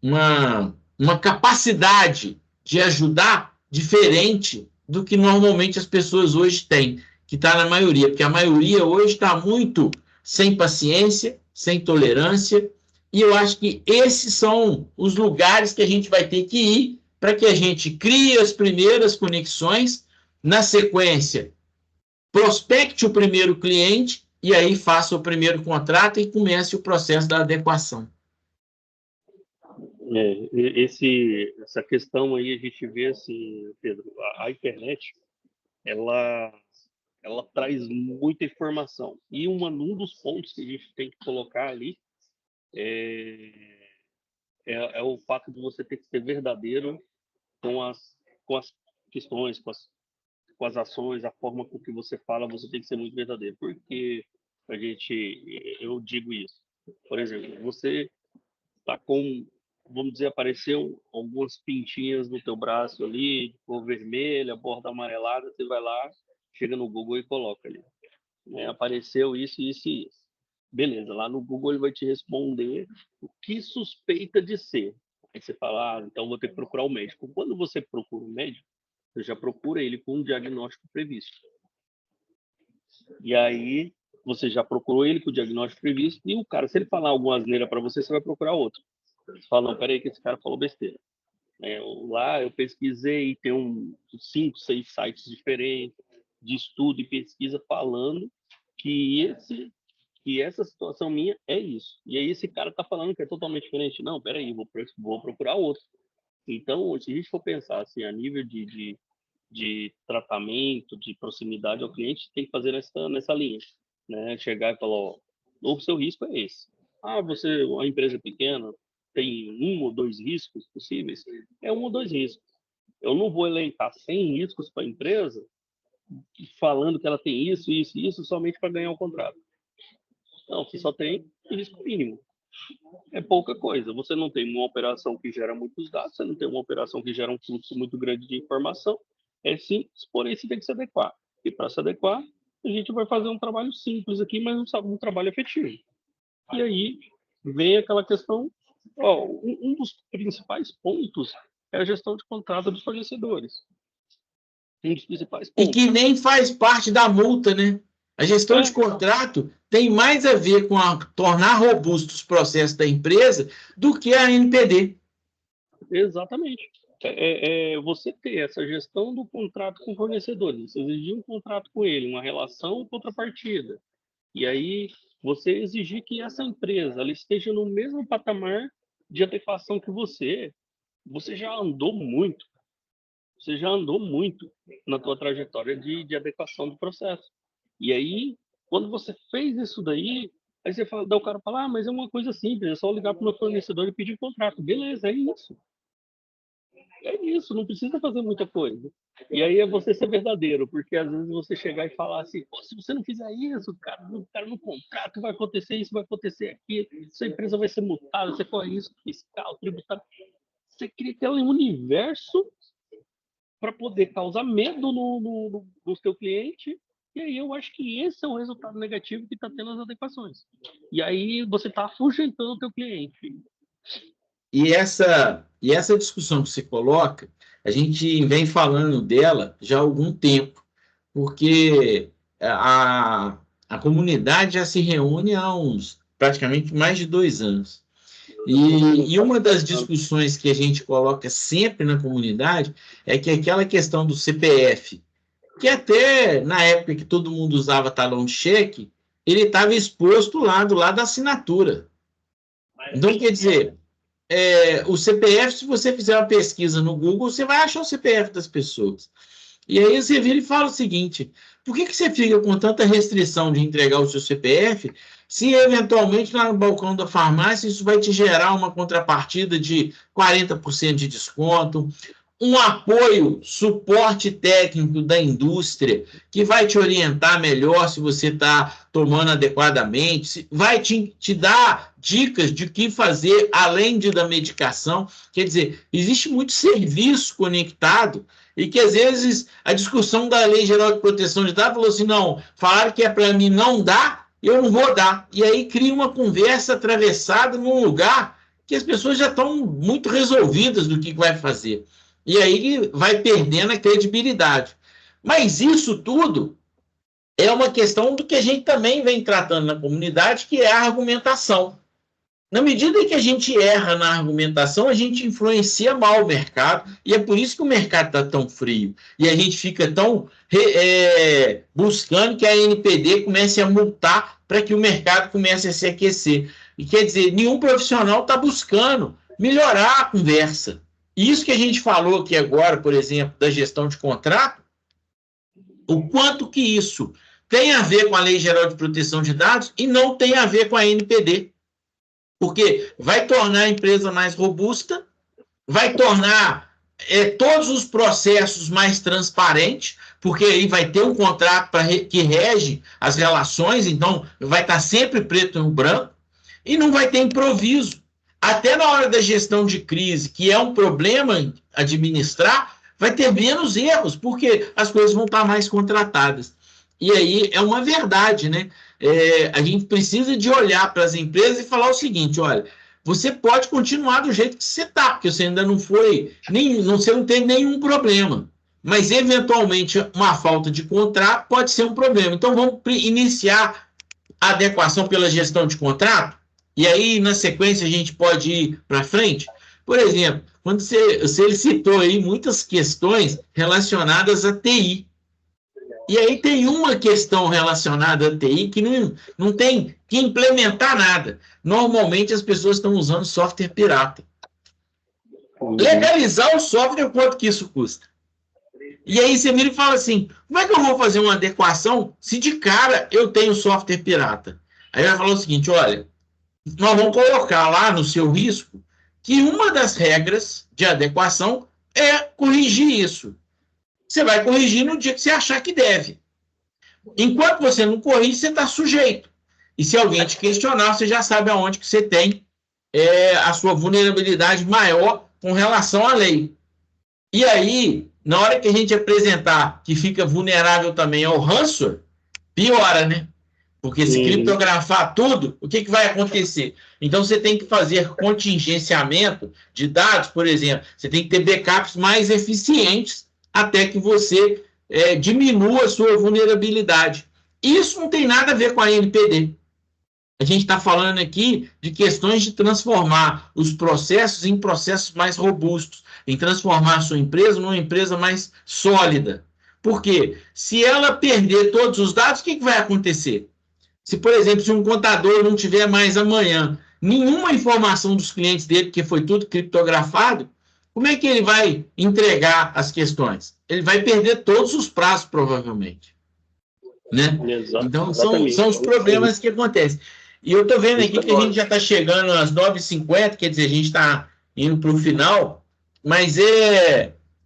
uma capacidade de ajudar diferente do que normalmente as pessoas hoje têm, que está na maioria, porque a maioria hoje está muito sem paciência, sem tolerância, e eu acho que esses são os lugares que a gente vai ter que ir para que a gente crie as primeiras conexões, na sequência, prospecte o primeiro cliente e aí faça o primeiro contrato e comece o processo da adequação. Essa questão aí a gente vê assim, Pedro, a internet, ela traz muita informação. E um dos pontos que a gente tem que colocar ali é o fato de você ter que ser verdadeiro com as questões, com as ações, a forma com que você fala, você tem que ser muito verdadeiro. Porque eu digo isso. Por exemplo, você tá com, vamos dizer, apareceu algumas pintinhas no teu braço ali, cor vermelha, borda amarelada, você vai lá, chega no Google e coloca ali. Apareceu isso, isso e isso. Beleza, lá no Google ele vai te responder o que suspeita de ser. Aí você fala, então vou ter que procurar o médico. Quando você procura o médico, você já procura ele com um diagnóstico previsto. E aí você já procurou ele com o diagnóstico previsto e o cara, se ele falar alguma asneira para você, você vai procurar outro. Você fala, não, peraí que esse cara falou besteira. Lá eu pesquisei, tem 5, 6 sites diferentes de estudo e pesquisa falando que essa situação minha é isso. E aí esse cara está falando que é totalmente diferente. Não, peraí, vou procurar outro. Então, se a gente for pensar assim, a nível de tratamento, de proximidade ao cliente, tem que fazer nessa linha. Né? Chegar e falar, ó, o seu risco é esse. Você, uma empresa pequena, tem 1 ou 2 riscos possíveis? É 1 ou 2 riscos. Eu não vou elencar 100 riscos para a empresa falando que ela tem isso, isso e isso somente para ganhar o contrato. Não, você só tem risco mínimo. É pouca coisa. Você não tem uma operação que gera muitos dados, você não tem uma operação que gera um fluxo muito grande de informação. É simples, porém você tem que se adequar. E para se adequar, a gente vai fazer um trabalho simples aqui, mas um trabalho efetivo. E aí vem aquela questão, um dos principais pontos é a gestão de contrato dos fornecedores. Um dos principais pontos. E que nem faz parte da multa, né? A gestão de contrato tem mais a ver com tornar robustos os processos da empresa do que a NPD. Exatamente. Você ter essa gestão do contrato com o fornecedor, você exigir um contrato com ele, uma relação contrapartida. E aí você exigir que essa empresa ela esteja no mesmo patamar de adequação que você já andou muito. Você já andou muito na tua trajetória de adequação do processo. E aí, quando você fez isso daí, aí você fala, daí o cara fala, mas é uma coisa simples, é só ligar para o meu fornecedor e pedir contrato. Beleza, é isso. É isso, não precisa fazer muita coisa. E aí é você ser verdadeiro, porque às vezes você chegar e falar assim, se você não fizer isso, cara no contrato vai acontecer isso, vai acontecer aquilo, sua empresa vai ser multada, você corre risco fiscal, tributário. Você cria até um universo para poder causar medo no seu cliente E aí eu acho que esse é o resultado negativo que está tendo as adequações. E aí você está afugentando o teu cliente. E essa discussão que você coloca, a gente vem falando dela já há algum tempo, porque a comunidade já se reúne há uns praticamente mais de 2 anos. E uma das discussões que a gente coloca sempre na comunidade é que aquela questão do CPF, que até na época que todo mundo usava talão de cheque, ele estava exposto lá do lado da assinatura. Então, quer dizer, o CPF, se você fizer uma pesquisa no Google, você vai achar o CPF das pessoas. E aí você vira e fala o seguinte: por que você fica com tanta restrição de entregar o seu CPF, se eventualmente lá no balcão da farmácia isso vai te gerar uma contrapartida de 40% de desconto, um apoio, suporte técnico da indústria, que vai te orientar melhor se você está tomando adequadamente, vai te dar dicas de o que fazer além da medicação. Quer dizer, existe muito serviço conectado e que, às vezes, a discussão da Lei Geral de Proteção de Dados falou assim, não, falaram que é para mim não dar, eu não vou dar. E aí cria uma conversa atravessada num lugar que as pessoas já estão muito resolvidas do que vai fazer. E aí vai perdendo a credibilidade. Mas isso tudo é uma questão do que a gente também vem tratando na comunidade, que é a argumentação. Na medida que a gente erra na argumentação, a gente influencia mal o mercado, e é por isso que o mercado está tão frio. E a gente fica tão buscando que a ANPD comece a multar para que o mercado comece a se aquecer. E quer dizer, nenhum profissional está buscando melhorar a conversa. Isso que a gente falou aqui agora, por exemplo, da gestão de contrato, o quanto que isso tem a ver com a Lei Geral de Proteção de Dados e não tem a ver com a ANPD. Porque vai tornar a empresa mais robusta, vai tornar todos os processos mais transparentes, porque aí vai ter um contrato que rege as relações, então vai estar sempre preto no branco, e não vai ter improviso. Até na hora da gestão de crise, que é um problema administrar, vai ter menos erros, porque as coisas vão estar mais contratadas. E aí é uma verdade, né? A gente precisa de olhar para as empresas e falar o seguinte, olha, você pode continuar do jeito que você está, porque você ainda não foi, você não tem nenhum problema. Mas, eventualmente, uma falta de contrato pode ser um problema. Então, vamos iniciar a adequação pela gestão de contrato? E aí, na sequência, a gente pode ir para frente. Por exemplo, quando ele citou aí muitas questões relacionadas à TI. E aí tem uma questão relacionada à TI que não tem que implementar nada. Normalmente as pessoas estão usando software pirata. Legalizar o software, quanto que isso custa? E aí você vira e fala assim, como é que eu vou fazer uma adequação se de cara eu tenho software pirata? Aí vai falar o seguinte, olha, nós vamos colocar lá no seu risco que uma das regras de adequação é corrigir isso. Você vai corrigir no dia que você achar que deve. Enquanto você não corrige, você está sujeito. E se alguém te questionar, você já sabe aonde que você tem a sua vulnerabilidade maior com relação à lei. E aí, na hora que a gente apresentar que fica vulnerável também ao ransomware, piora, né? Porque se criptografar tudo, o que vai acontecer? Então, você tem que fazer contingenciamento de dados, por exemplo. Você tem que ter backups mais eficientes até que você diminua a sua vulnerabilidade. Isso não tem nada a ver com a ANPD. A gente está falando aqui de questões de transformar os processos em processos mais robustos, em transformar a sua empresa numa empresa mais sólida. Por quê? Se ela perder todos os dados, o que vai acontecer? Se, por exemplo, se um contador não tiver mais amanhã nenhuma informação dos clientes dele, porque foi tudo criptografado, como é que ele vai entregar as questões? Ele vai perder todos os prazos, provavelmente. Né? Então, são os problemas que acontecem. E eu estou vendo aqui que a gente já está chegando às 9h50, quer dizer, a gente está indo para o final, mas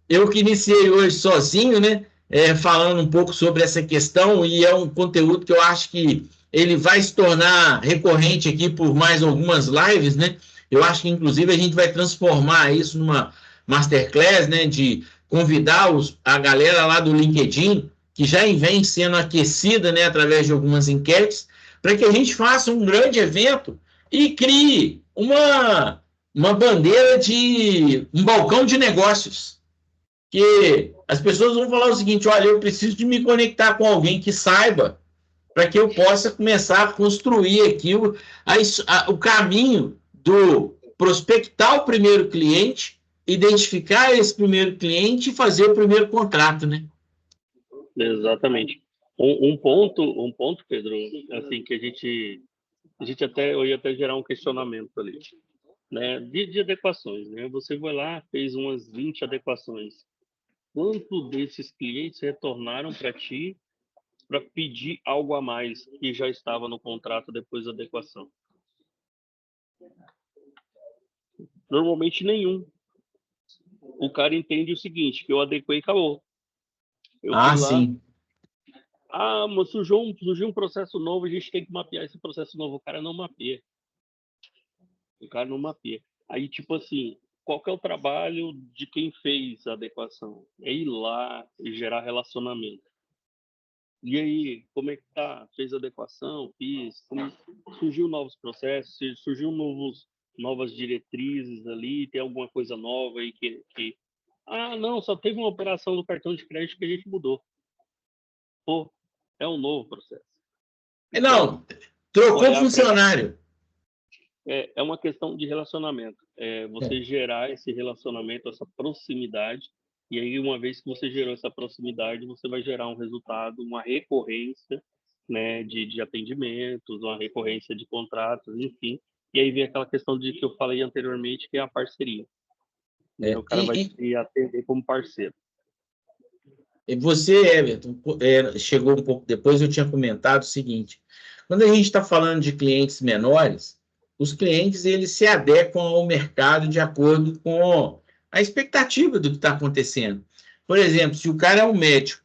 eu que iniciei hoje sozinho, né? Falando um pouco sobre essa questão, e é um conteúdo que eu acho que ele vai se tornar recorrente aqui por mais algumas lives, né? Eu acho que, inclusive, a gente vai transformar isso numa masterclass, né? De convidar a galera lá do LinkedIn que já vem sendo aquecida, né, através de algumas enquetes, para que a gente faça um grande evento e crie uma bandeira de um balcão de negócios. Que as pessoas vão falar o seguinte: olha, eu preciso de me conectar com alguém que saiba, para que eu possa começar a construir aqui o caminho do prospectar o primeiro cliente, identificar esse primeiro cliente e fazer o primeiro contrato, né? Exatamente. Um ponto, Pedro, assim, que a gente até, eu ia até gerar um questionamento ali, né? De adequações, né? Você vai lá, fez umas 20 adequações. Quanto desses clientes retornaram para ti para pedir algo a mais que já estava no contrato depois da adequação? Normalmente nenhum. O cara entende o seguinte, que eu adequei e acabou. Eu fui lá, Sim. mas surgiu um processo novo, a gente tem que mapear esse processo novo. O cara não mapeia. Aí, tipo assim, qual que é o trabalho de quem fez a adequação? É ir lá e gerar relacionamento. E aí, como é que tá? Fez a adequação? Fiz? Surgiu novos processos? Surgiu novas diretrizes ali? Tem alguma coisa nova aí que... Ah, não, só teve uma operação do cartão de crédito que a gente mudou. Pô, é um novo processo. Não, trocou funcionário. É uma questão de relacionamento. Você gerar esse relacionamento, essa proximidade, e aí, uma vez que você gerou essa proximidade, você vai gerar um resultado, uma recorrência, né, de atendimentos, uma recorrência de contratos, enfim. E aí vem aquela questão de que eu falei anteriormente, que é a parceria. O cara vai te atender como parceiro. Você, Everton, chegou um pouco depois, eu tinha comentado o seguinte: quando a gente está falando de clientes menores, os clientes eles se adequam ao mercado de acordo com a expectativa do que está acontecendo. Por exemplo, se o cara é um médico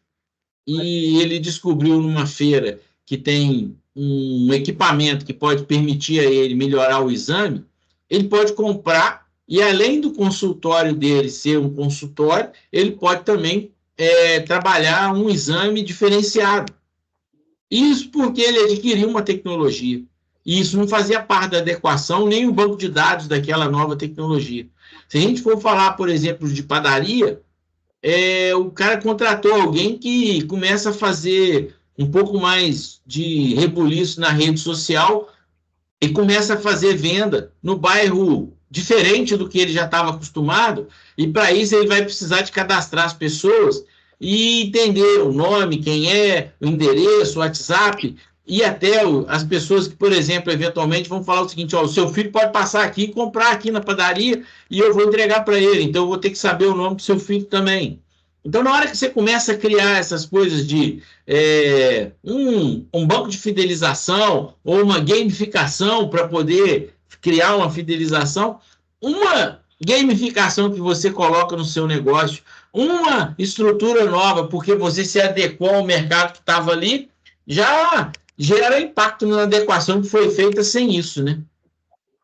e ele descobriu numa feira que tem um equipamento que pode permitir a ele melhorar o exame, ele pode comprar e, além do consultório dele ser um consultório, ele pode também trabalhar um exame diferenciado. Isso porque ele adquiriu uma tecnologia. E isso não fazia parte da adequação, nem o banco de dados daquela nova tecnologia. Se a gente for falar, por exemplo, de padaria, o cara contratou alguém que começa a fazer um pouco mais de rebuliço na rede social e começa a fazer venda no bairro diferente do que ele já estava acostumado, e para isso ele vai precisar de cadastrar as pessoas e entender o nome, quem é, o endereço, o WhatsApp, e até as pessoas que, por exemplo, eventualmente vão falar o seguinte: ó, o seu filho pode passar aqui e comprar aqui na padaria e eu vou entregar para ele, então eu vou ter que saber o nome do seu filho também. Então, na hora que você começa a criar essas coisas de um banco de fidelização ou uma gamificação para poder criar uma fidelização, uma gamificação que você coloca no seu negócio, uma estrutura nova, porque você se adequou ao mercado que estava ali, já gera impacto na adequação que foi feita sem isso, né?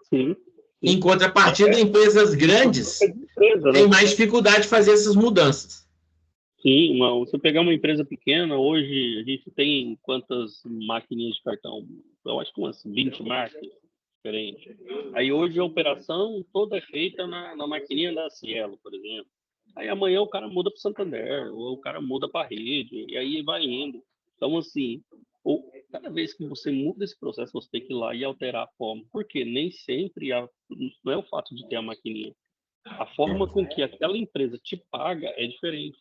Sim. Em contrapartida, empresas grandes têm mais dificuldade de fazer essas mudanças. Sim, você pegar uma empresa pequena, hoje a gente tem quantas maquininhas de cartão? Eu acho que umas 20 marcas diferentes. Aí hoje a operação toda é feita na maquininha da Cielo, por exemplo. Aí amanhã o cara muda para o Santander, ou o cara muda para a rede, e aí vai indo. Então, assim, cada vez que você muda esse processo, você tem que ir lá e alterar a forma. Porque nem sempre não é o fato de ter a maquininha. A forma com que aquela empresa te paga é diferente.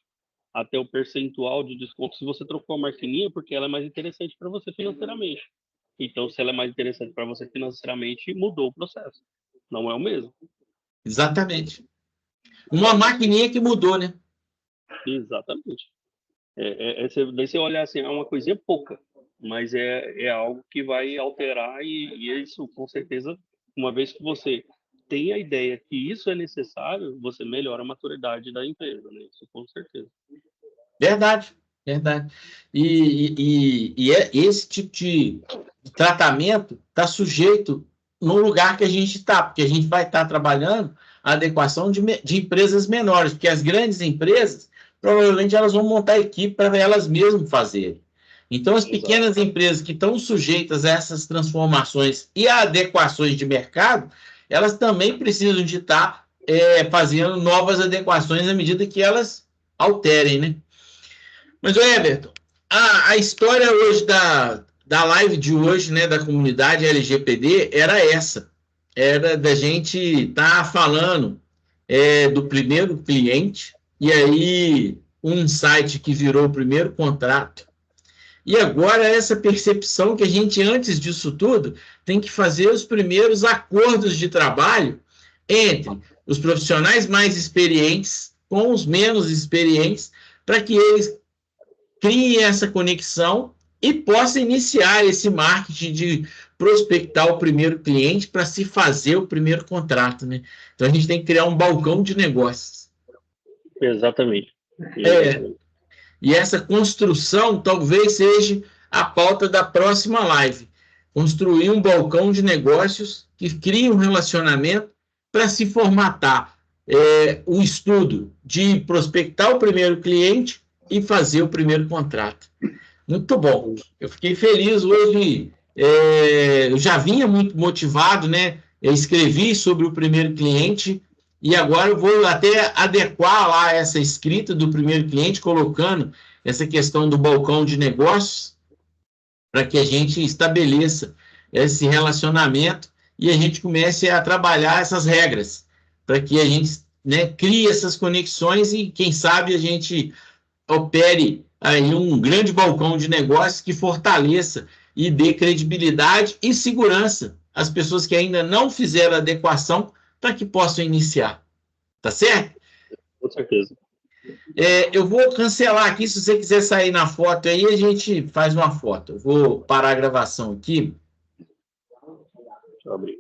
Até o percentual de desconto, se você trocou a maquininha, porque ela é mais interessante para você financeiramente. Então, se ela é mais interessante para você financeiramente, mudou o processo. Não é o mesmo. Exatamente. Uma maquininha que mudou, né? Exatamente. Daí você olhar assim, é uma coisinha pouca, mas é algo que vai alterar e isso, com certeza, uma vez que você tem a ideia que isso é necessário, você melhora a maturidade da empresa, né? Isso com certeza. Verdade, verdade. E esse tipo de tratamento está sujeito no lugar que a gente está, porque a gente vai estar trabalhando a adequação de empresas menores, porque as grandes empresas provavelmente elas vão montar a equipe para elas mesmas fazerem. Então, as Exato. pequenas empresas que estão sujeitas a essas transformações e a adequações de mercado, elas também precisam de estar fazendo novas adequações à medida que elas alterem, né? Mas, Everton, a história hoje da live de hoje, né, da comunidade LGPD, era essa. Era da gente estar falando do primeiro cliente, e aí um site que virou o primeiro contrato. E agora essa percepção que a gente, antes disso tudo, tem que fazer os primeiros acordos de trabalho entre os profissionais mais experientes com os menos experientes, para que eles criem essa conexão e possam iniciar esse marketing de prospectar o primeiro cliente para se fazer o primeiro contrato, né? Então a gente tem que criar um balcão de negócios. Exatamente. E essa construção talvez seja a pauta da próxima live. Construir um balcão de negócios que crie um relacionamento para se formatar o estudo de prospectar o primeiro cliente e fazer o primeiro contrato. Muito bom. Eu fiquei feliz hoje. Eu já vinha muito motivado, né? Eu escrevi sobre o primeiro cliente e agora eu vou até adequar lá essa escrita do primeiro cliente, colocando essa questão do balcão de negócios, para que a gente estabeleça esse relacionamento e a gente comece a trabalhar essas regras, para que a gente, né, crie essas conexões e, quem sabe, a gente opere aí um grande balcão de negócios que fortaleça e dê credibilidade e segurança às pessoas que ainda não fizeram a adequação para que possam iniciar. Tá certo? Com certeza. Eu vou cancelar aqui, se você quiser sair na foto aí, a gente faz uma foto. Eu vou parar a gravação aqui. Deixa eu abrir.